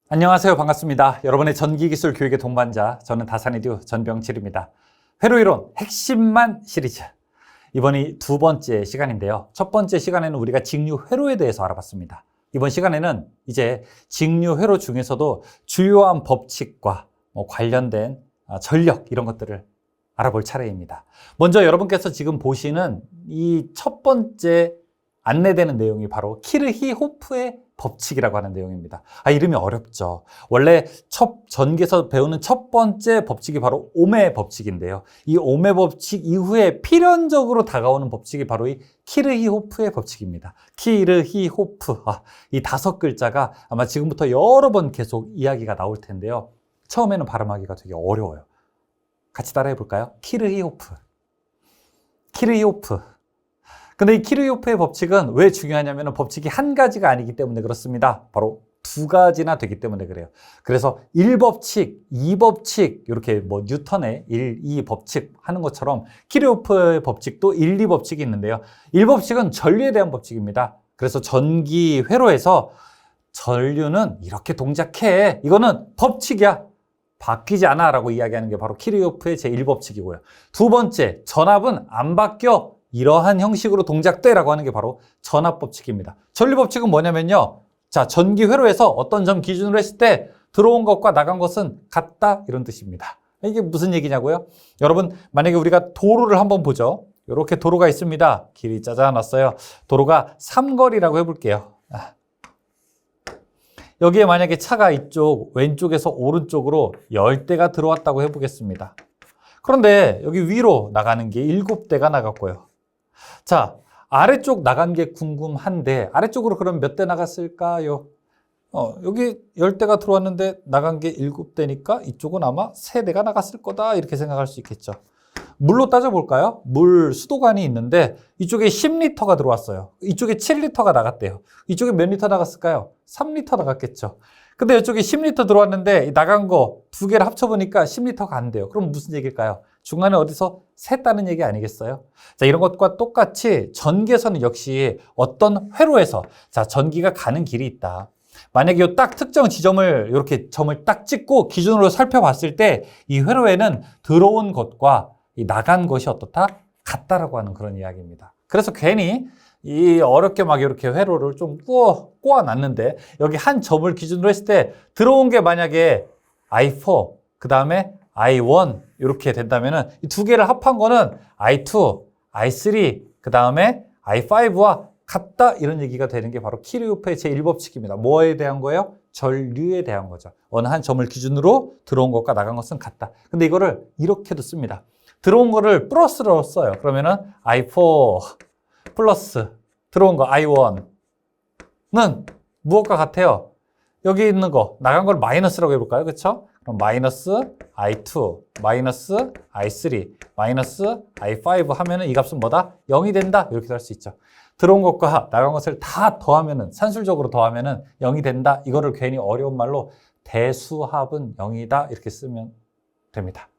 안녕하세요. 반갑습니다. 여러분의 전기기술 교육의 동반자, 저는 다산이듀 전병칠입니다. 회로이론 핵심만 시리즈. 이번이 두 번째 시간인데요. 첫 번째 시간에는 우리가 직류회로에 대해서 알아봤습니다. 이번 시간에는 이제 직류회로 중에서도 주요한 법칙과 관련된 전력 이런 것들을 알아볼 차례입니다. 먼저 여러분께서 지금 보시는 이 첫 번째 안내되는 내용이 바로 키르히호프의 법칙이라고 하는 내용입니다. 이름이 어렵죠. 원래 전기에서 배우는 첫 번째 법칙이 바로 오메 법칙인데요. 이 오메 법칙 이후에 필연적으로 다가오는 법칙이 바로 이 키르히호프의 법칙입니다. 키르히호프. 이 5글자가 아마 지금부터 여러 번 계속 이야기가 나올 텐데요. 처음에는 발음하기가 되게 어려워요. 같이 따라해 볼까요? 키르히호프. 키르히호프. 근데 이 키르히호프의 법칙은 왜 중요하냐면 법칙이 한 가지가 아니기 때문에 그렇습니다. 바로 두 가지나 되기 때문에 그래요. 그래서 1법칙, 2법칙 이렇게 뉴턴의 1, 2법칙 하는 것처럼 키르히호프의 법칙도 1, 2법칙이 있는데요. 1법칙은 전류에 대한 법칙입니다. 그래서 전기 회로에서 전류는 이렇게 동작해. 이거는 법칙이야. 바뀌지 않아 라고 이야기하는 게 바로 키르히호프의 제1법칙이고요. 두 번째, 전압은 안 바뀌어. 이러한 형식으로 동작돼 라고 하는 게 바로 전압법칙입니다. 전류법칙은 뭐냐면요. 자, 전기 회로에서 어떤 점 기준으로 했을 때 들어온 것과 나간 것은 같다 이런 뜻입니다. 이게 무슨 얘기냐고요? 여러분, 만약에 우리가 도로를 한번 보죠. 이렇게 도로가 있습니다. 길이 짜자놨어요. 도로가 삼거리라고 해볼게요. 여기에 만약에 차가 이쪽 왼쪽에서 오른쪽으로 10대가 들어왔다고 해보겠습니다. 그런데 여기 위로 나가는 게 7대가 나갔고요. 자, 아래쪽 나간 게 궁금한데 아래쪽으로 그럼 몇 대 나갔을까요? 여기 10대가 들어왔는데 나간 게 7대니까 이쪽은 아마 3대가 나갔을 거다 이렇게 생각할 수 있겠죠. 물로 따져볼까요? 물 수도관이 있는데 이쪽에 10리터가 들어왔어요. 이쪽에 7리터가 나갔대요. 이쪽에 몇 리터 나갔을까요? 3리터 나갔겠죠. 근데 이쪽에 10리터 들어왔는데 나간 거 두 개를 합쳐보니까 10리터가 안 돼요. 그럼 무슨 얘기일까요? 중간에 어디서 샜다는 얘기 아니겠어요? 자, 이런 것과 똑같이 전기에서는 역시 어떤 회로에서 자, 전기가 가는 길이 있다. 만약에 이 딱 특정 지점을 이렇게 점을 딱 찍고 기준으로 살펴봤을 때 이 회로에는 들어온 것과 이 나간 것이 어떻다? 같다라고 하는 그런 이야기입니다. 그래서 괜히 이 어렵게 막 이렇게 회로를 좀 꼬아놨는데 여기 한 점을 기준으로 했을 때 들어온 게 만약에 I4, 그 다음에 I1 이렇게 된다면은 이 두 개를 합한 거는 I2, I3, 그 다음에 I5와 같다 이런 얘기가 되는 게 바로 키르히호프의 제1법칙입니다. 뭐에 대한 거예요? 전류에 대한 거죠. 어느 한 점을 기준으로 들어온 것과 나간 것은 같다. 근데 이거를 이렇게도 씁니다. 들어온 거를 플러스로 써요. 그러면은 I4 플러스 들어온 거 I1는 무엇과 같아요? 여기 있는 거 나간 걸 마이너스라고 해볼까요? 그렇죠? 그럼 마이너스 I2, 마이너스 I3, 마이너스 I5 하면은 이 값은 뭐다? 0이 된다. 이렇게도 할 수 있죠. 들어온 것과 나간 것을 다 더하면은 산술적으로 더하면은 0이 된다. 이거를 괜히 어려운 말로 대수합은 0이다. 이렇게 쓰면 됩니다.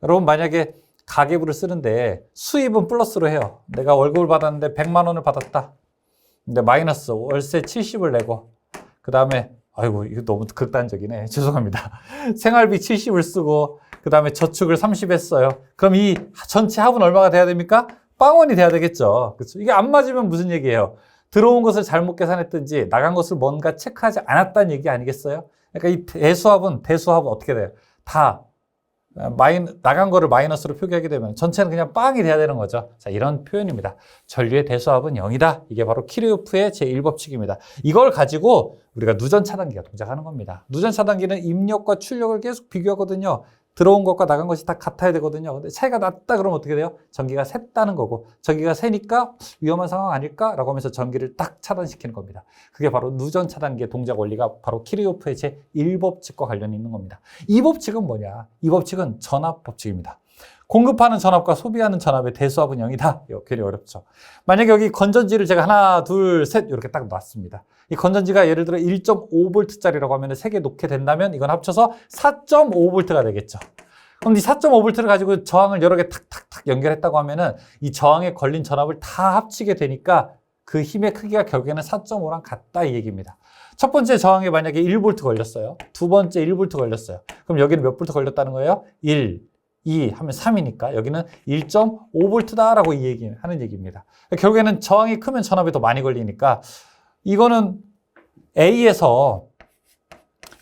여러분 만약에 가계부를 쓰는데 수입은 플러스로 해요. 내가 월급을 받았는데 100만 원을 받았다. 근데 마이너스 월세 70을 내고 그 다음에 아이고 이거 너무 극단적이네. 죄송합니다. 생활비 70을 쓰고 그 다음에 저축을 30 했어요. 그럼 이 전체 합은 얼마가 돼야 됩니까? 빵원이 돼야 되겠죠. 그렇죠? 이게 안 맞으면 무슨 얘기예요? 들어온 것을 잘못 계산했든지 나간 것을 뭔가 체크하지 않았다는 얘기 아니겠어요? 그러니까 이 대수합은 어떻게 돼요? 다 나간 거를 마이너스로 표기하게 되면 전체는 그냥 빵이 돼야 되는 거죠. 자, 이런 표현입니다. 전류의 대수합은 0이다. 이게 바로 키르히호프의 제1법칙입니다. 이걸 가지고 우리가 누전 차단기가 동작하는 겁니다. 누전 차단기는 입력과 출력을 계속 비교하거든요. 들어온 것과 나간 것이 다 같아야 되거든요. 근데 차이가 났다 그러면 어떻게 돼요? 전기가 샜다는 거고 전기가 새니까 위험한 상황 아닐까? 라고 하면서 전기를 딱 차단시키는 겁니다. 그게 바로 누전 차단기의 동작 원리가 바로 키르히호프의 제1법칙과 관련이 있는 겁니다. 이 법칙은 뭐냐? 이 법칙은 전압 법칙입니다. 공급하는 전압과 소비하는 전압의 대수합은 0이다. 이거 굉장히 어렵죠. 만약에 여기 건전지를 제가 하나, 둘, 셋 이렇게 딱 놨습니다. 이 건전지가 예를 들어 1.5V짜리라고 하면 3개 놓게 된다면 이건 합쳐서 4.5V가 되겠죠. 그럼 이 4.5V를 가지고 저항을 여러 개 탁탁탁 연결했다고 하면은 이 저항에 걸린 전압을 다 합치게 되니까 그 힘의 크기가 결국에는 4.5랑 같다 이 얘기입니다. 첫 번째 저항에 만약에 1V 걸렸어요. 두 번째 1V 걸렸어요. 그럼 여기는 몇 볼트 걸렸다는 거예요? 1, 2 하면 3이니까 여기는 1.5V다라고 하는 얘기입니다. 결국에는 저항이 크면 전압이 더 많이 걸리니까 이거는 A에서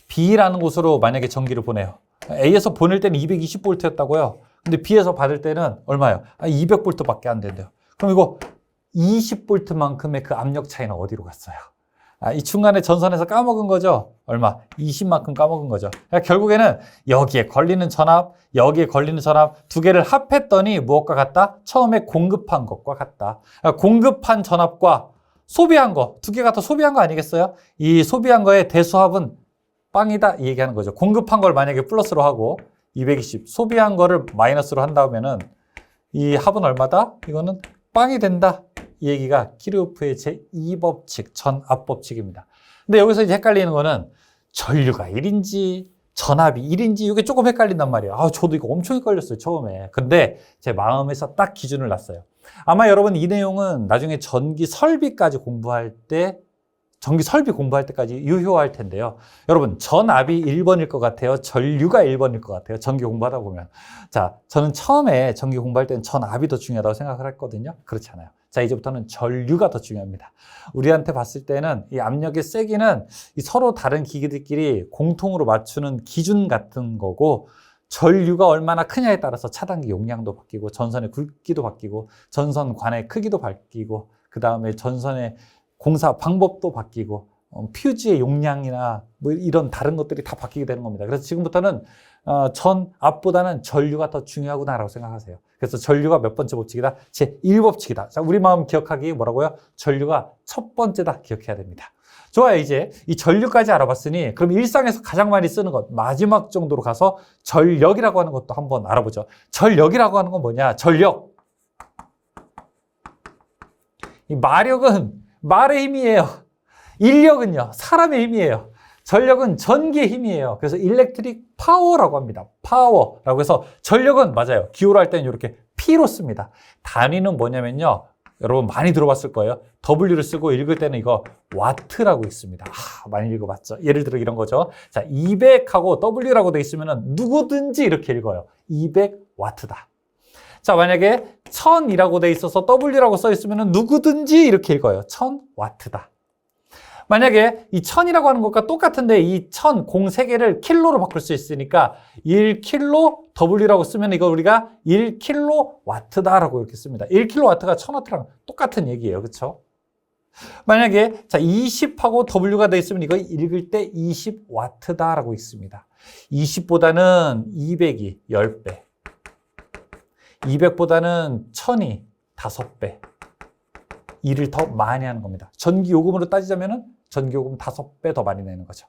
B라는 곳으로 만약에 전기를 보내요. A에서 보낼 때는 220V였다고요. 근데 B에서 받을 때는 얼마예요? 200V밖에 안 된대요. 그럼 이거 20V만큼의 그 압력 차이는 어디로 갔어요? 이 중간에 전선에서 까먹은 거죠? 얼마? 20만큼 까먹은 거죠. 그러니까 결국에는 여기에 걸리는 전압, 여기에 걸리는 전압 두 개를 합했더니 무엇과 같다? 처음에 공급한 것과 같다. 그러니까 공급한 전압과 소비한 거, 두 개가 더 소비한 거 아니겠어요? 이 소비한 거의 대수합은 빵이다 이 얘기하는 거죠. 공급한 걸 만약에 플러스로 하고 220, 소비한 거를 마이너스로 한다면은 이 합은 얼마다? 이거는 빵이 된다. 이 얘기가 키르호프의 제2법칙, 전압법칙입니다. 근데 여기서 이제 헷갈리는 거는 전류가 1인지 전압이 1인지 이게 조금 헷갈린단 말이에요. 저도 이거 엄청 헷갈렸어요, 처음에. 근데 제 마음에서 딱 기준을 놨어요. 아마 여러분 이 내용은 나중에 전기 설비까지 공부할 때 전기 설비 공부할 때까지 유효할 텐데요. 여러분, 전압이 1번일 것 같아요? 전류가 1번일 것 같아요? 전기 공부하다 보면. 자, 저는 처음에 전기 공부할 때는 전압이 더 중요하다고 생각을 했거든요. 그렇지 않아요. 자, 이제부터는 전류가 더 중요합니다. 우리한테 봤을 때는 이 압력의 세기는 이 서로 다른 기기들끼리 공통으로 맞추는 기준 같은 거고, 전류가 얼마나 크냐에 따라서 차단기 용량도 바뀌고, 전선의 굵기도 바뀌고, 전선관의 크기도 바뀌고, 그 다음에 전선의 공사 방법도 바뀌고 퓨즈의 용량이나 뭐 이런 다른 것들이 다 바뀌게 되는 겁니다. 그래서 지금부터는 전압보다는 전류가 더 중요하구나라고 생각하세요. 그래서 전류가 몇 번째 법칙이다? 제1법칙이다. 자, 우리 마음 기억하기 뭐라고요? 전류가 첫 번째다 기억해야 됩니다. 좋아요. 이제 이 전류까지 알아봤으니 그럼 일상에서 가장 많이 쓰는 것 마지막 정도로 가서 전력이라고 하는 것도 한번 알아보죠. 전력이라고 하는 건 뭐냐? 전력. 이 마력은 말의 힘이에요. 인력은요, 사람의 힘이에요. 전력은 전기의 힘이에요. 그래서 일렉트릭 파워라고 합니다. 파워라고 해서 전력은 맞아요. 기호로 할 때는 이렇게 P로 씁니다. 단위는 뭐냐면요. 여러분 많이 들어봤을 거예요. W를 쓰고 읽을 때는 이거 와트라고 있습니다. 많이 읽어봤죠. 예를 들어 이런 거죠. 자, 200하고 W라고 돼 있으면 누구든지 이렇게 읽어요. 200와트다. 자, 만약에 1000이라고 돼 있어서 W라고 써 있으면 누구든지 이렇게 읽어요. 1000와트다. 만약에 이 1000이라고 하는 것과 똑같은데 이 1000, 공 3개를 킬로로 바꿀 수 있으니까 1킬로 W라고 쓰면 이거 우리가 1킬로와트다라고 이렇게 씁니다. 1킬로와트가 1000와트랑 똑같은 얘기예요. 그렇죠? 만약에 자 20하고 W가 돼 있으면 이거 읽을 때 20와트다라고 있습니다. 20보다는 200이 10배. 200보다는 1000이 5배. 일을 더 많이 하는 겁니다. 전기 요금으로 따지자면 전기 요금 5배 더 많이 내는 거죠.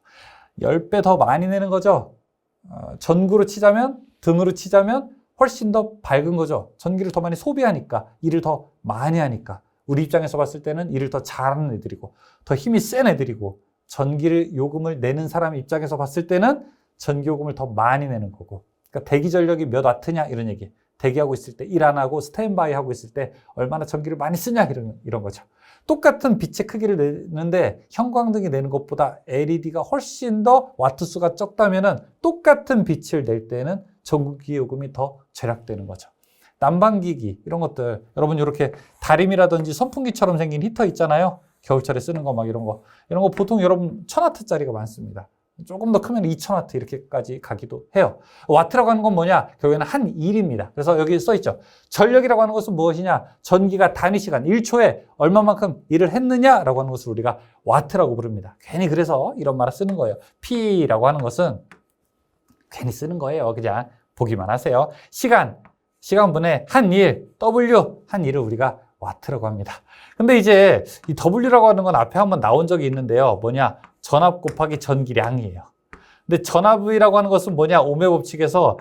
10배 더 많이 내는 거죠. 전구로 치자면, 등으로 치자면 훨씬 더 밝은 거죠. 전기를 더 많이 소비하니까, 일을 더 많이 하니까. 우리 입장에서 봤을 때는 일을 더 잘하는 애들이고, 더 힘이 센 애들이고, 전기를 요금을 내는 사람 입장에서 봤을 때는 전기 요금을 더 많이 내는 거고. 그러니까 대기 전력이 몇 와트냐 이런 얘기. 대기하고 있을 때, 일 안 하고 스탠바이 하고 있을 때 얼마나 전기를 많이 쓰냐 이런 거죠. 똑같은 빛의 크기를 내는데 형광등이 내는 것보다 LED가 훨씬 더 와트수가 적다면은 똑같은 빛을 낼 때는 전기 요금이 더 절약되는 거죠. 난방기기 이런 것들 여러분 이렇게 다림이라든지 선풍기처럼 생긴 히터 있잖아요. 겨울철에 쓰는 거 막 이런 거 보통 여러분 1000와트짜리가 많습니다. 조금 더 크면 2000와트 이렇게까지 가기도 해요. 와트라고 하는 건 뭐냐? 결국에는 한 일입니다. 그래서 여기 써있죠. 전력이라고 하는 것은 무엇이냐? 전기가 단위 시간 1초에 얼마만큼 일을 했느냐라고 하는 것을 우리가 와트라고 부릅니다. 괜히 그래서 이런 말을 쓰는 거예요. P라고 하는 것은 괜히 쓰는 거예요. 그냥 보기만 하세요. 시간분의 한 일, W 한 일을 우리가 와트라고 합니다. 근데 이제 이 W라고 하는 건 앞에 한번 나온 적이 있는데요. 뭐냐? 전압 곱하기 전기량이에요. 근데 전압이라고 하는 것은 뭐냐? 오메 법칙에서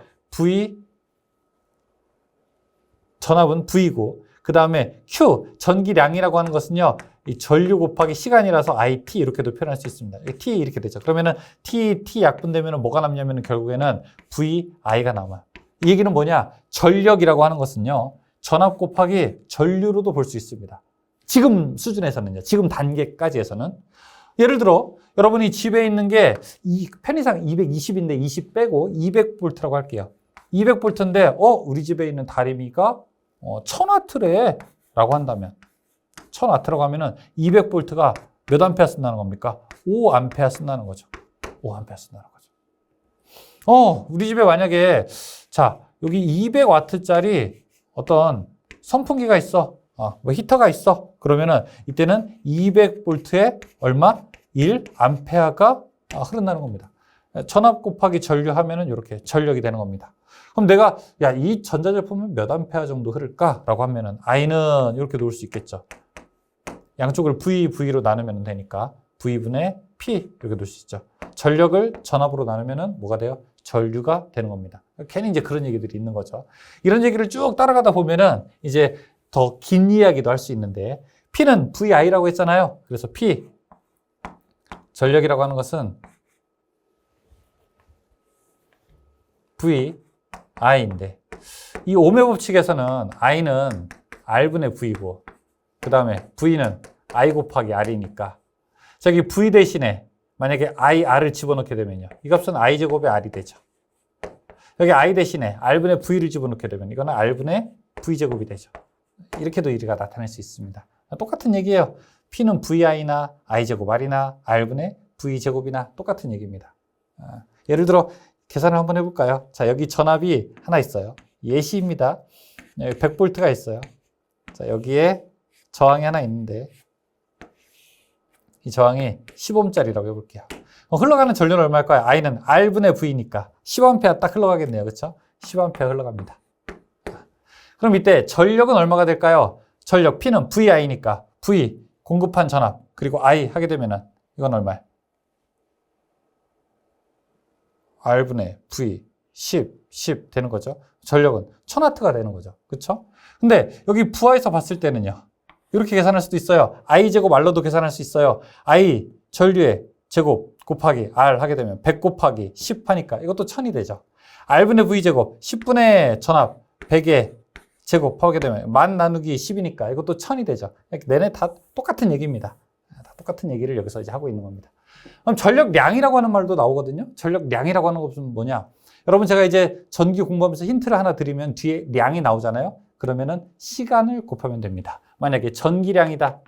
전압은 V고, 그 다음에 Q, 전기량이라고 하는 것은요, 이 전류 곱하기 시간이라서 IT 이렇게도 표현할 수 있습니다. T 이렇게 되죠. 그러면은 T 약분되면은 뭐가 남냐면은 결국에는 VI가 남아요. 이 얘기는 뭐냐? 전력이라고 하는 것은요, 전압 곱하기 전류로도 볼 수 있습니다. 지금 수준에서는요, 지금 단계까지에서는 예를 들어 여러분이 집에 있는 게 이 편의상 220인데 20 빼고 200V라고 할게요. 200V인데 우리 집에 있는 다리미가 1000W래 라고 한다면 1000W라고 하면은 200V가 몇 암페어 쓴다는 겁니까? 5A 쓴다는 거죠. 5A 쓴다는 거죠. 우리 집에 만약에 자 여기 200W짜리 어떤 선풍기가 있어. 뭐 히터가 있어. 그러면은 이때는 200V에 얼마? 1A가 흐른다는 겁니다. 전압 곱하기 전류 하면은 이렇게 전력이 되는 겁니다. 그럼 내가 이 전자제품은 몇 암페어 정도 흐를까라고 하면은 I는 이렇게 놓을 수 있겠죠. 양쪽을 V로 나누면 되니까 V분의 P 이렇게 놓을 수 있죠. 전력을 전압으로 나누면은 뭐가 돼요? 전류가 되는 겁니다. 괜히 이제 그런 얘기들이 있는 거죠. 이런 얘기를 쭉 따라가다 보면은 이제 더 긴 이야기도 할 수 있는데 P는 VI라고 했잖아요. 그래서 P 전력이라고 하는 것은 VI인데 이 오음의 법칙에서는 I는 R분의 V고 그 다음에 V는 I 곱하기 R이니까 저기 V 대신에 만약에 IR을 집어넣게 되면요. 이 값은 I제곱의 R이 되죠. 여기 I 대신에 R분의 V를 집어넣게 되면 이거는 R분의 V제곱이 되죠. 이렇게도 우리가 나타낼 수 있습니다. 똑같은 얘기예요. P는 VI나 I제곱 R이나 R분의 V제곱이나 똑같은 얘기입니다. 예를 들어 계산을 한번 해볼까요? 자, 여기 전압이 하나 있어요. 예시입니다. 100V가 있어요. 자, 여기에 저항이 하나 있는데 이 저항이 10ohm짜리라고 해볼게요. 흘러가는 전류는 얼마일까요? I는 R분의 V니까 10A 딱 흘러가겠네요. 그렇죠? 10A 흘러갑니다. 그럼 이때 전력은 얼마가 될까요? 전력 P는 VI니까 V 공급한 전압 그리고 I 하게 되면은 이건 얼마예요? R분의 V 10 되는 거죠. 전력은 1000W가 되는 거죠. 그렇죠? 근데 여기 부하에서 봤을 때는요. 이렇게 계산할 수도 있어요. I제곱 R로도 계산할 수 있어요. I 전류의 제곱 곱하기 R 하게 되면 100 곱하기 10 하니까 이것도 1000이 되죠. R분의 V제곱 10분의 전압 100의 제곱 하게 되면 만 나누기 10이니까 이것도 1000이 되죠. 내내 다 똑같은 얘기입니다. 다 똑같은 얘기를 여기서 이제 하고 있는 겁니다. 그럼 전력량이라고 하는 말도 나오거든요. 전력량이라고 하는 것은 뭐냐? 여러분 제가 이제 전기 공부하면서 힌트를 하나 드리면 뒤에 량이 나오잖아요. 그러면은 시간을 곱하면 됩니다. 만약에 전기량이다.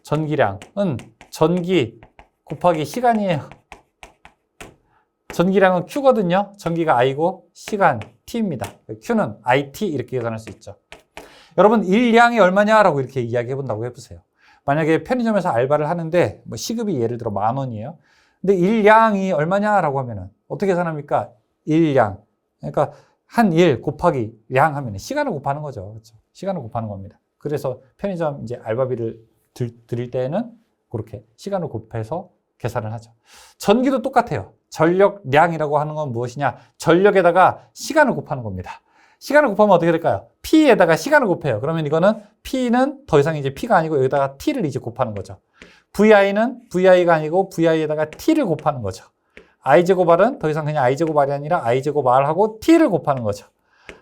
전기량은 전기 곱하기 시간이에요. 전기량은 Q거든요. 전기가 I고 시간 T입니다. Q는 IT 이렇게 계산할 수 있죠. 여러분 일량이 얼마냐라고 이렇게 이야기해 본다고 해보세요. 만약에 편의점에서 알바를 하는데 뭐 시급이 예를 들어 10,000원이에요. 근데 일량이 얼마냐라고 하면은 어떻게 계산합니까? 일량. 그러니까 한 일 곱하기 량 하면 시간을 곱하는 거죠. 그렇죠? 시간을 곱하는 겁니다. 그래서 편의점 이제 알바비를 드릴 때에는 그렇게 시간을 곱해서 계산을 하죠. 전기도 똑같아요. 전력량이라고 하는 건 무엇이냐? 전력에다가 시간을 곱하는 겁니다. 시간을 곱하면 어떻게 될까요? P에다가 시간을 곱해요. 그러면 이거는 P는 더 이상 이제 P가 아니고 여기다가 T를 이제 곱하는 거죠. VI는 VI가 아니고 VI에다가 T를 곱하는 거죠. I제곱 R은 더 이상 그냥 I제곱 R이 아니라 I제곱 R하고 T를 곱하는 거죠.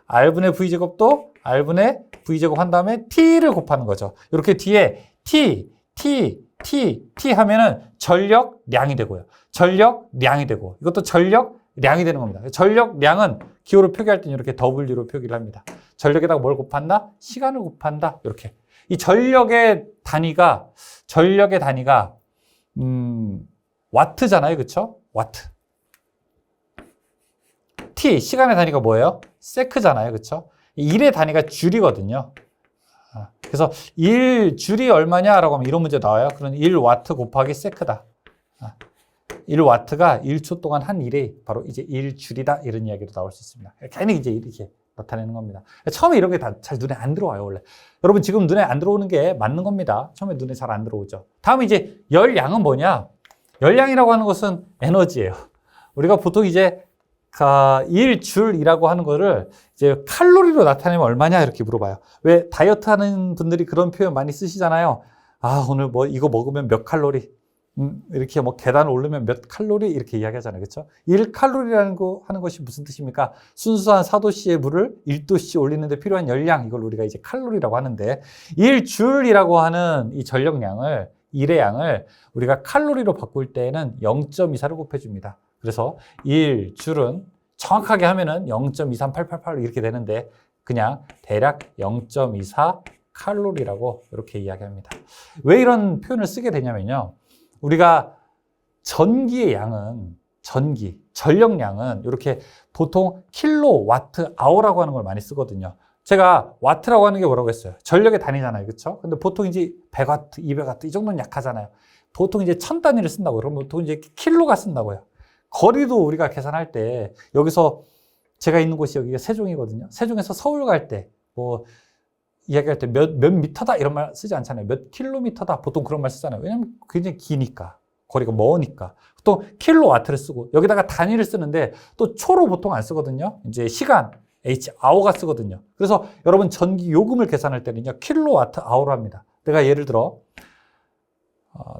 R분의 V제곱도 R분의 V제곱 한 다음에 T를 곱하는 거죠. 이렇게 뒤에 T 하면은 전력량이 되고요. 전력량이 되고 이것도 전력량이 되는 겁니다. 전력량은 기호로 표기할 때는 이렇게 W로 표기를 합니다. 전력에다가 뭘 곱한다? 시간을 곱한다. 이렇게. 이 전력의 단위가 와트잖아요. 그렇죠? 와트. T, 시간의 단위가 뭐예요? 세크잖아요. 그렇죠? 1의 단위가 줄이거든요. 그래서 1줄이 얼마냐라고 하면 이런 문제 나와요. 그럼 1와트 곱하기 세크다. 1와트가 1초 동안 한 일이 바로 이제 1줄이다. 이런 이야기도 나올 수 있습니다. 괜히 이제 이렇게 나타내는 겁니다. 처음에 이런 게 다 잘 눈에 안 들어와요, 원래. 여러분 지금 눈에 안 들어오는 게 맞는 겁니다. 처음에 눈에 잘 안 들어오죠. 다음에 이제 열량은 뭐냐? 열량이라고 하는 것은 에너지예요. 우리가 보통 이제 1줄이라고 하는 거를 이제 칼로리로 나타내면 얼마냐 이렇게 물어봐요. 왜 다이어트 하는 분들이 그런 표현 많이 쓰시잖아요. 오늘 뭐 이거 먹으면 몇 칼로리, 이렇게 뭐 계단 오르면 몇 칼로리 이렇게 이야기하잖아요. 그렇죠? 1칼로리라는 거 하는 것이 무슨 뜻입니까? 순수한 4도씨의 물을 1도씨 올리는데 필요한 열량, 이걸 우리가 이제 칼로리라고 하는데 1줄이라고 하는 이 전력량을 1의 양을 우리가 칼로리로 바꿀 때에는 0.24를 곱해줍니다. 그래서 1줄은 정확하게 하면은 0.23888 이렇게 되는데 그냥 대략 0.24 칼로리라고 이렇게 이야기합니다. 왜 이런 표현을 쓰게 되냐면요. 우리가 전기의 양은 전력량은 이렇게 보통 킬로와트 아워라고 하는 걸 많이 쓰거든요. 제가 와트라고 하는 게 뭐라고 했어요? 전력의 단위잖아요. 그렇죠? 근데 보통 이제 100와트, 200와트 이 정도는 약하잖아요. 보통 이제 1000단위를 쓴다고 그러면 보통 이제 킬로가 쓴다고요. 거리도 우리가 계산할 때 여기서 제가 있는 곳이 여기가 세종이거든요. 세종에서 서울 갈 때 뭐 이야기할 때 몇 미터다 이런 말 쓰지 않잖아요. 몇 킬로미터다 보통 그런 말 쓰잖아요. 왜냐면 굉장히 기니까. 거리가 머니까. 또 킬로와트를 쓰고 여기다가 단위를 쓰는데 또 초로 보통 안 쓰거든요. 이제 시간 H 아워가 쓰거든요. 그래서 여러분 전기 요금을 계산할 때는요. 킬로와트 아워로 합니다. 내가 예를 들어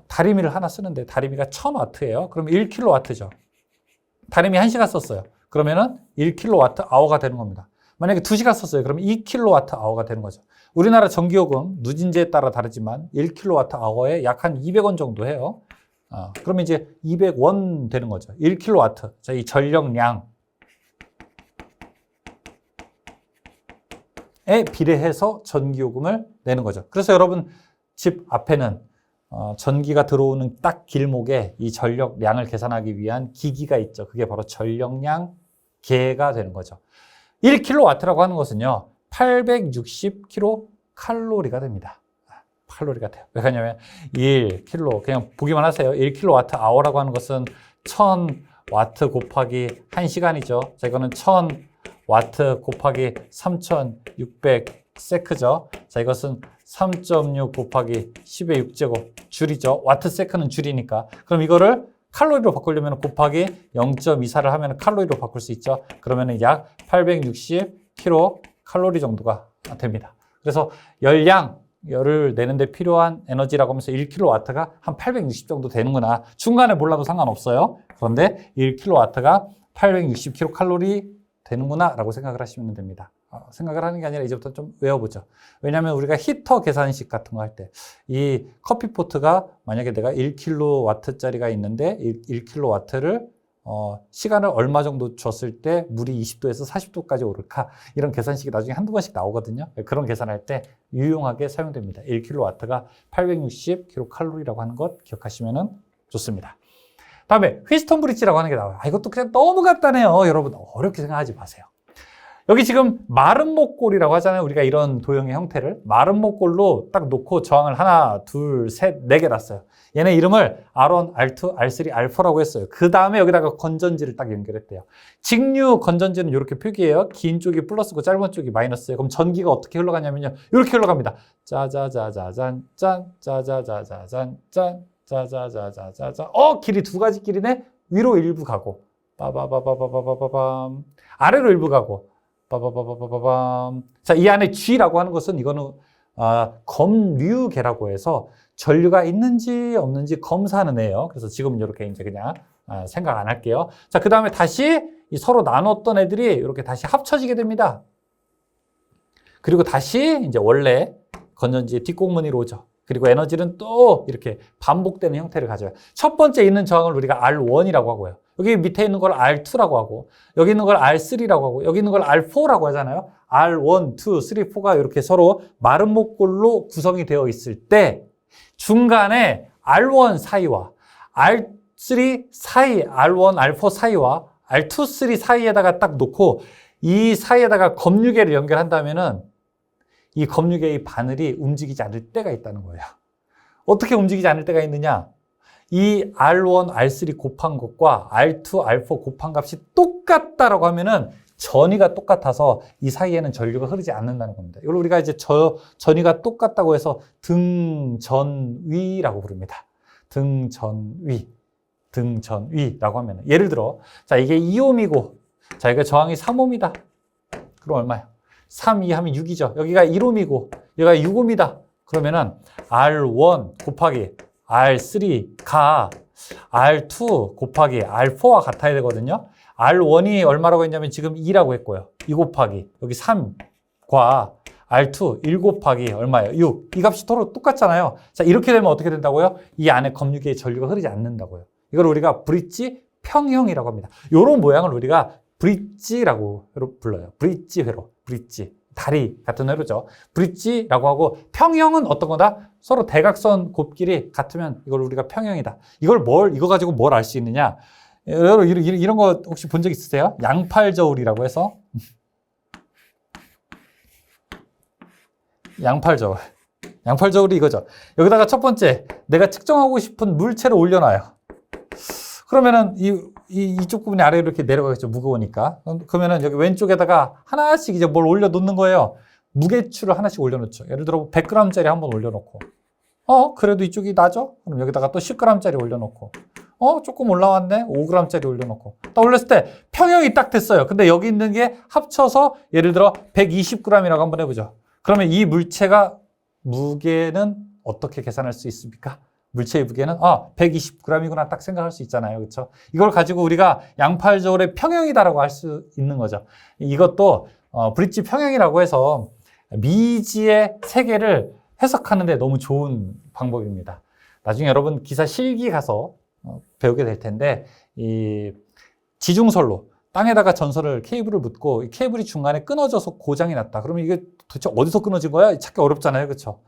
다리미를 하나 쓰는데 다리미가 1000와트예요. 그럼 1킬로와트죠. 다리미 1시간 썼어요. 그러면은 1킬로와트 아워가 되는 겁니다. 만약에 2시간 썼어요. 그러면 2킬로와트 아워가 되는 거죠. 우리나라 전기요금 누진제에 따라 다르지만 1킬로와트 아워에 약 한 200원 정도 해요. 그러면 이제 200원 되는 거죠. 1킬로와트. 자, 이 전력량에 비례해서 전기요금을 내는 거죠. 그래서 여러분 집 앞에는 전기가 들어오는 딱 길목에 이 전력량을 계산하기 위한 기기가 있죠. 그게 바로 전력량 계가 되는 거죠. 1킬로와트라고 하는 것은요. 860kcal가 됩니다. 칼로리가 돼요. 왜 그러냐면 1킬로 그냥 보기만 하세요. 1킬로와트 아워라고 하는 것은 1000와트 곱하기 1시간이죠. 자, 이거는 1000와트 곱하기 3600 세크죠. 자, 이것은 3.6 곱하기 10의 6제곱 줄이죠. 와트 세크는 줄이니까. 그럼 이거를 칼로리로 바꾸려면 곱하기 0.24를 하면 칼로리로 바꿀 수 있죠. 그러면 약 860kcal 정도가 됩니다. 그래서 열을 내는데 필요한 에너지라고 하면서 1킬로와트가 한 860 정도 되는구나. 중간에 몰라도 상관없어요. 그런데 1킬로와트가 860kcal 되는구나 라고 생각을 하시면 됩니다. 생각을 하는 게 아니라 이제부터 좀 외워보죠. 왜냐하면 우리가 히터 계산식 같은 거 할 때 이 커피포트가 만약에 내가 1킬로와트짜리가 있는데 1킬로와트를 시간을 얼마 정도 줬을 때 물이 20도에서 40도까지 오를까? 이런 계산식이 나중에 한두 번씩 나오거든요. 그런 계산할 때 유용하게 사용됩니다. 1킬로와트가 860kcal라고 하는 것 기억하시면 좋습니다. 다음에 휘스턴 브릿지라고 하는 게 나와요. 이것도 그냥 너무 간단해요. 여러분 어렵게 생각하지 마세요. 여기 지금 마른 목골이라고 하잖아요. 우리가 이런 도형의 형태를 마른 목골로 딱 놓고 저항을 하나, 둘, 셋, 네 개 놨어요. 얘네 이름을 R1, R2, R3, R4라고 했어요. 그 다음에 여기다가 건전지를 딱 연결했대요. 직류 건전지는 이렇게 표기해요. 긴 쪽이 플러스고 짧은 쪽이 마이너스예요. 그럼 전기가 어떻게 흘러가냐면요. 이렇게 흘러갑니다. 짜자자자잔, 짠, 짜자자자잔, 짠, 짜자자자자잔. 길이 두 가지 길이네? 위로 일부 가고, 빠바바바바바바밤. 아래로 일부 가고, 빠바바바바밤. 자, 이 안에 G라고 하는 것은 이거는 검류계라고 해서 전류가 있는지 없는지 검사하는 애예요. 그래서 지금 이렇게 이제 그냥 생각 안 할게요. 자, 그 다음에 다시 이 서로 나눴던 애들이 이렇게 다시 합쳐지게 됩니다. 그리고 다시 이제 원래 건전지의 뒷공무니로 오죠. 그리고 에너지는 또 이렇게 반복되는 형태를 가져요. 첫 번째 있는 저항을 우리가 R1이라고 하고요. 여기 밑에 있는 걸 R2라고 하고, 여기 있는 걸 R3라고 하고, 여기 있는 걸 R4라고 하잖아요. R1, 2, 3, 4가 이렇게 서로 마른 목골로 구성이 되어 있을 때 중간에 R1 사이와 R3 사이, R1, R4 사이와 R2, 3 사이에다가 딱 놓고 이 사이에다가 검유계를 연결한다면은 이 검유계의 바늘이 움직이지 않을 때가 있다는 거예요. 어떻게 움직이지 않을 때가 있느냐? 이 R1, R3 곱한 것과 R2, R4 곱한 값이 똑같다라고 하면은 전위가 똑같아서 이 사이에는 전류가 흐르지 않는다는 겁니다. 이걸 우리가 이제 전위가 똑같다고 해서 등전위라고 부릅니다. 등전위라고 하면 예를 들어 자 이게 2옴이고 자 이게 저항이 3옴이다. 그럼 얼마예요? 3, 2 하면 6이죠. 여기가 1옴이고 여기가 6옴이다. 그러면은 R1 곱하기 R3가 R2 곱하기 R4와 같아야 되거든요. R1이 얼마라고 했냐면 지금 2라고 했고요. 2 곱하기 여기 3과 R2 1 곱하기 얼마예요? 6. 이 값이 서로 똑같잖아요. 자, 이렇게 되면 어떻게 된다고요? 이 안에 검유기의 전류가 흐르지 않는다고요. 이걸 우리가 브릿지 평형이라고 합니다. 이런 모양을 우리가 브릿지라고 불러요. 브릿지 회로. 브릿지. 다리 같은 회로죠. 브릿지라고 하고 평형은 어떤 거다? 서로 대각선 곱길이 같으면 이걸 우리가 평형이다. 이거 가지고 뭘 알 수 있느냐? 이런 거 혹시 본 적 있으세요? 양팔저울이라고 해서 양팔저울이 이거죠. 여기다가 첫 번째 내가 측정하고 싶은 물체를 올려놔요. 그러면은 이쪽 부분이 아래로 이렇게 내려가겠죠. 무거우니까. 그러면은 여기 왼쪽에다가 하나씩 이제 뭘 올려놓는 거예요. 무게추를 하나씩 올려놓죠. 예를 들어 100g짜리 한번 올려놓고 그래도 이쪽이 나죠? 그럼 여기다가 또 10g짜리 올려놓고 조금 올라왔네? 5g짜리 올려놓고 딱 올렸을 때 평형이 딱 됐어요. 근데 여기 있는 게 합쳐서 예를 들어 120g이라고 한번 해보죠. 그러면 이 물체가 무게는 어떻게 계산할 수 있습니까? 물체의 무게는 120g이구나 딱 생각할 수 있잖아요. 그렇죠? 이걸 가지고 우리가 양팔저울의 평형이다라고 할 수 있는 거죠. 이것도 브릿지 평형이라고 해서 미지의 세계를 해석하는데 너무 좋은 방법입니다. 나중에 여러분 기사 실기 가서 배우게 될 텐데 이 지중설로 땅에다가 전설을 케이블을 묻고 이 케이블이 중간에 끊어져서 고장이 났다. 그러면 이게 도대체 어디서 끊어진 거야? 찾기 어렵잖아요. 그렇죠?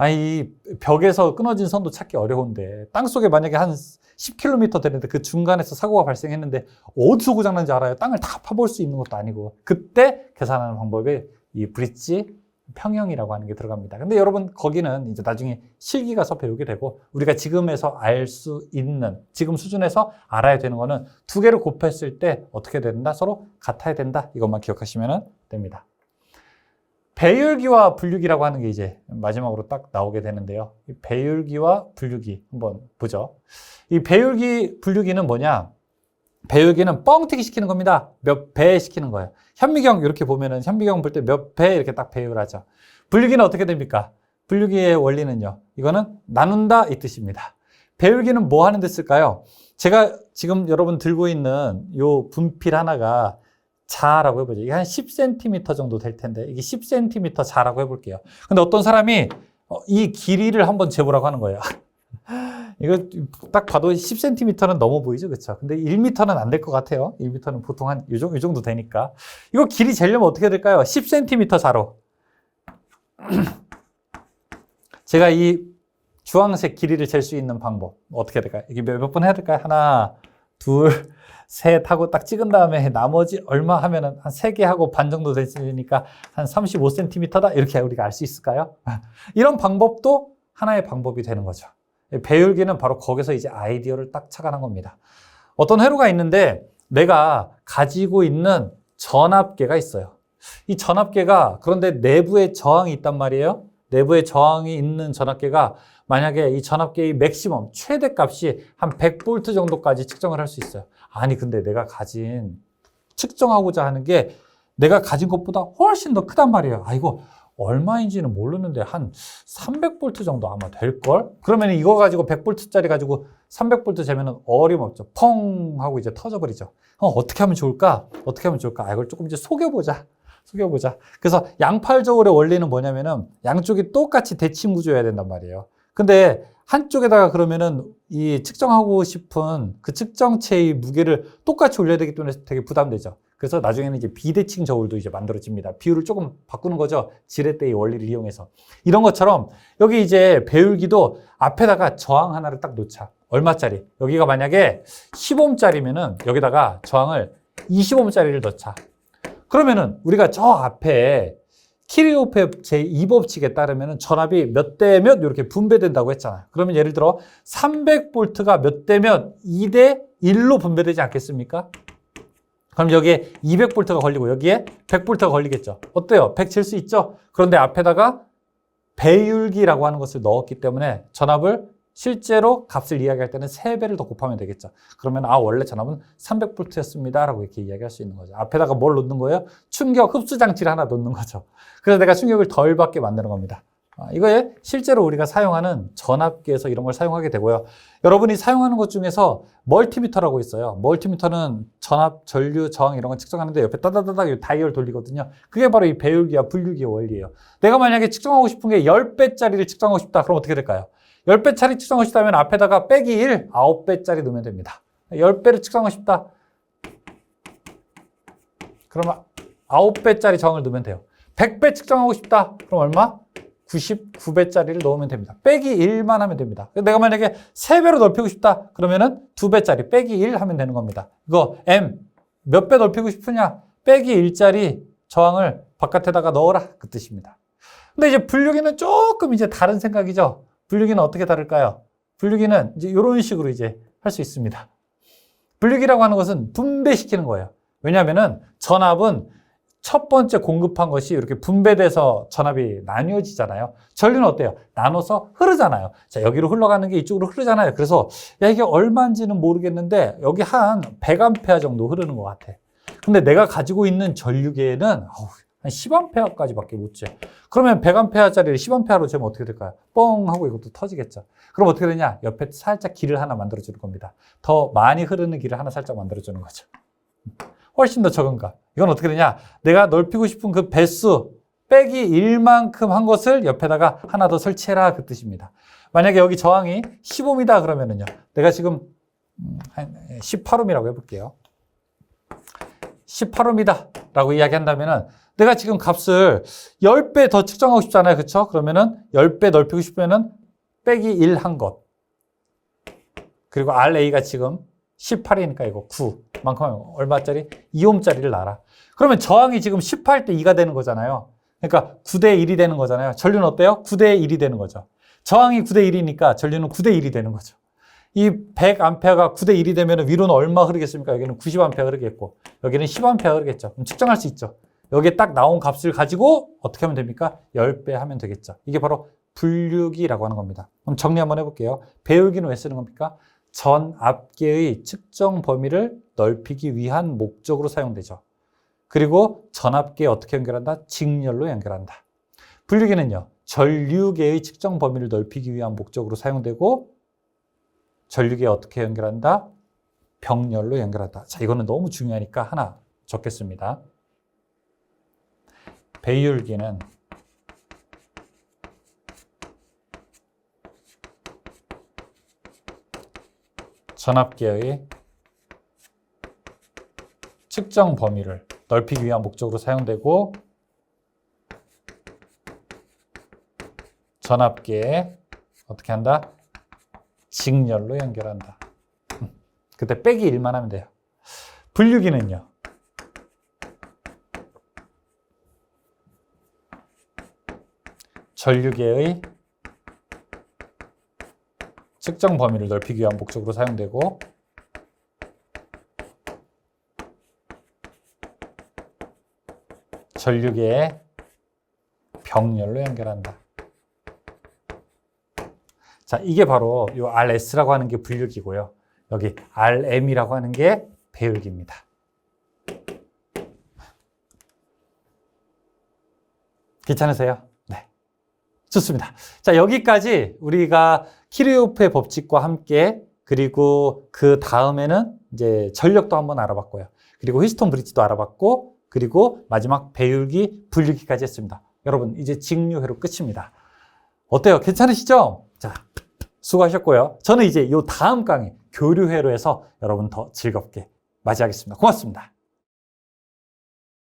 이 벽에서 끊어진 선도 찾기 어려운데 땅속에 만약에 한 10km 되는데 그 중간에서 사고가 발생했는데 어디서 고장난지 알아요? 땅을 다 파볼 수 있는 것도 아니고 그때 계산하는 방법이 이 브릿지 평형이라고 하는 게 들어갑니다. 근데 여러분 거기는 이제 나중에 실기 가서 배우게 되고 우리가 지금에서 알 수 있는 지금 수준에서 알아야 되는 거는 두 개를 곱했을 때 어떻게 된다? 서로 같아야 된다. 이것만 기억하시면 됩니다. 배율기와 분류기라고 하는 게 이제 마지막으로 딱 나오게 되는데요. 이 배율기와 분류기 한번 보죠. 이 배율기, 분류기는 뭐냐? 배율기는 뻥튀기 시키는 겁니다. 몇 배 시키는 거예요. 현미경 이렇게 보면은 현미경 볼 때 몇 배 이렇게 딱 배율하죠. 분류기는 어떻게 됩니까? 분류기의 원리는요. 이거는 나눈다 이 뜻입니다. 배율기는 뭐 하는 데 쓸까요? 제가 지금 여러분 들고 있는 요 분필 하나가 자라고 해보죠. 이게 한 10cm 정도 될 텐데 이게 10cm 자라고 해볼게요. 근데 어떤 사람이 이 길이를 한번 재보라고 하는 거예요. 이거 딱 봐도 10cm는 넘어 보이죠, 그렇죠? 근데 1m는 안 될 것 같아요. 1m는 보통 한 이 정도 되니까 이거 길이 재려면 어떻게 될까요? 10cm 자로 제가 이 주황색 길이를 잴 수 있는 방법 어떻게 될까요? 이게 몇 번 해야 될까요? 하나, 둘, 셋 하고 딱 찍은 다음에 나머지 얼마 하면은 한 3개 하고 반 정도 됐으니까 한 35cm다 이렇게 우리가 알 수 있을까요? 이런 방법도 하나의 방법이 되는 거죠. 배율기는 바로 거기서 이제 아이디어를 딱 착안한 겁니다. 어떤 회로가 있는데 내가 가지고 있는 전압계가 있어요. 이 전압계가 그런데 내부에 저항이 있단 말이에요. 내부에 저항이 있는 전압계가 만약에 이 전압계의 맥시멈 최대 값이 한 100V 정도까지 측정을 할 수 있어요. 아니 근데 내가 측정하고자 하는 게 내가 가진 것보다 훨씬 더 크단 말이에요. 이거 얼마인지는 모르는데 한 300V 정도 아마 될걸? 그러면 이거 가지고 100V짜리 가지고 300V 재면은 어림없죠. 펑 하고 이제 터져버리죠. 어떻게 하면 좋을까? 이걸 조금 이제 속여보자. 그래서 양팔저울의 원리는 뭐냐면은 양쪽이 똑같이 대칭 구조여야 된단 말이에요. 근데 한쪽에다가 그러면은 이 측정하고 싶은 그 측정체의 무게를 똑같이 올려야 되기 때문에 되게 부담되죠. 그래서 나중에는 이제 비대칭 저울도 이제 만들어집니다. 비율을 조금 바꾸는 거죠. 지렛대의 원리를 이용해서. 이런 것처럼 여기 이제 배율기도 앞에다가 저항 하나를 딱 놓자. 얼마짜리? 여기가 만약에 10ohm짜리면은 여기다가 저항을 20ohm짜리를 넣자. 그러면은 우리가 저 앞에 키르호프의 제2법칙에 따르면 전압이 몇 대 몇 이렇게 분배된다고 했잖아요. 그러면 예를 들어 300V가 몇 대 몇 2대 1로 분배되지 않겠습니까? 그럼 여기에 200V가 걸리고 여기에 100V가 걸리겠죠. 어때요? 100 칠 수 있죠? 그런데 앞에다가 배율기라고 하는 것을 넣었기 때문에 전압을 실제로 값을 이야기할 때는 3배를 더 곱하면 되겠죠. 그러면 원래 전압은 300V였습니다 라고 이렇게 이야기할 수 있는 거죠. 앞에다가 뭘 놓는 거예요? 충격 흡수 장치를 하나 놓는 거죠. 그래서 내가 충격을 덜 받게 만드는 겁니다. 이거에 실제로 우리가 사용하는 전압계에서 이런 걸 사용하게 되고요. 여러분이 사용하는 것 중에서 멀티미터라고 있어요. 멀티미터는 전압, 전류, 저항 이런 거 측정하는데 옆에 따다다닥 다이얼 돌리거든요. 그게 바로 이 배율기와 분류기의 원리예요. 내가 만약에 측정하고 싶은 게 10배짜리를 측정하고 싶다. 그럼 어떻게 될까요? 10배짜리 측정하고 싶다면 앞에다가 빼기 1, 9배짜리 넣으면 됩니다. 10배를 측정하고 싶다. 그럼 9배짜리 저항을 넣으면 돼요. 100배 측정하고 싶다. 그럼 얼마? 99배짜리를 넣으면 됩니다. 빼기 1만 하면 됩니다. 내가 만약에 3배로 넓히고 싶다. 그러면은 2배짜리 빼기 1 하면 되는 겁니다. 이거 M 몇 배 넓히고 싶으냐? 빼기 1짜리 저항을 바깥에다가 넣어라. 그 뜻입니다. 근데 이제 분류기는 조금 이제 다른 생각이죠. 분류기는 어떻게 다를까요? 분류기는 이제 이런 식으로 이제 할 수 있습니다. 분류기라고 하는 것은 분배시키는 거예요. 왜냐하면은 전압은 첫 번째 공급한 것이 이렇게 분배돼서 전압이 나뉘어지잖아요. 전류는 어때요? 나눠서 흐르잖아요. 자, 여기로 흘러가는 게 이쪽으로 흐르잖아요. 그래서 야, 이게 얼마인지는 모르겠는데 여기 한 100A 정도 흐르는 것 같아. 근데 내가 가지고 있는 전류계에는 한 10A까지 밖에 못 재. 그러면 100A짜리를 10A로 재면 어떻게 될까요? 뻥 하고 이것도 터지겠죠. 그럼 어떻게 되냐? 옆에 살짝 길을 하나 만들어주는 겁니다. 더 많이 흐르는 길을 하나 살짝 만들어주는 거죠. 훨씬 더 적은가? 이건 어떻게 되냐? 내가 넓히고 싶은 그 배수 빼기 1만큼 한 것을 옆에다가 하나 더 설치해라 그 뜻입니다. 만약에 여기 저항이 15m다 그러면은요. 내가 지금 한 18ohm이라고 해볼게요. 18ohm이다 라고 이야기한다면은 내가 지금 값을 10배 더 측정하고 싶잖아요. 그쵸? 그러면은 10배 넓히고 싶으면은 빼기 1 한 것. 그리고 RA가 지금 18이니까 이거 9만큼 하면 얼마짜리? 2ohm짜리를 놔라. 그러면 저항이 지금 18대 2가 되는 거잖아요. 그러니까 9대 1이 되는 거잖아요. 전류는 어때요? 9대 1이 되는 거죠. 저항이 9대 1이니까 전류는 9대 1이 되는 거죠. 이 100A가 9대 1이 되면 위로는 얼마 흐르겠습니까? 여기는 90A 흐르겠고 여기는 10A 흐르겠죠. 그럼 측정할 수 있죠. 여기에 딱 나온 값을 가지고 어떻게 하면 됩니까? 10배 하면 되겠죠. 이게 바로 분류기라고 하는 겁니다. 그럼 정리 한번 해볼게요. 배율기는 왜 쓰는 겁니까? 전압계의 측정 범위를 넓히기 위한 목적으로 사용되죠. 그리고 전압계에 어떻게 연결한다? 직렬로 연결한다. 분류기는요. 전류계의 측정 범위를 넓히기 위한 목적으로 사용되고 전류계에 어떻게 연결한다? 병렬로 연결한다. 자, 이거는 너무 중요하니까 하나 적겠습니다. 배율기는 전압계의 측정 범위를 넓히기 위한 목적으로 사용되고 전압계에 어떻게 한다? 직렬로 연결한다. 그때 빼기 1만 하면 돼요. 분류기는요. 전류계의 측정 범위를 넓히기 위한 목적으로 사용되고 전류계의 병렬로 연결한다. 자, 이게 바로 이 RS라고 하는 게 분류기고요. 여기 RM이라고 하는 게 배율기입니다. 괜찮으세요? 네. 좋습니다. 자, 여기까지 우리가 키르호프의 법칙과 함께 그리고 그 다음에는 이제 전력도 한번 알아봤고요. 그리고 휘스톤 브릿지도 알아봤고 그리고 마지막 배율기, 분류기까지 했습니다. 여러분, 이제 직류회로 끝입니다. 어때요? 괜찮으시죠? 자, 수고하셨고요. 저는 이제 이 다음 강의 교류회로 해서 여러분 더 즐겁게 맞이하겠습니다. 고맙습니다.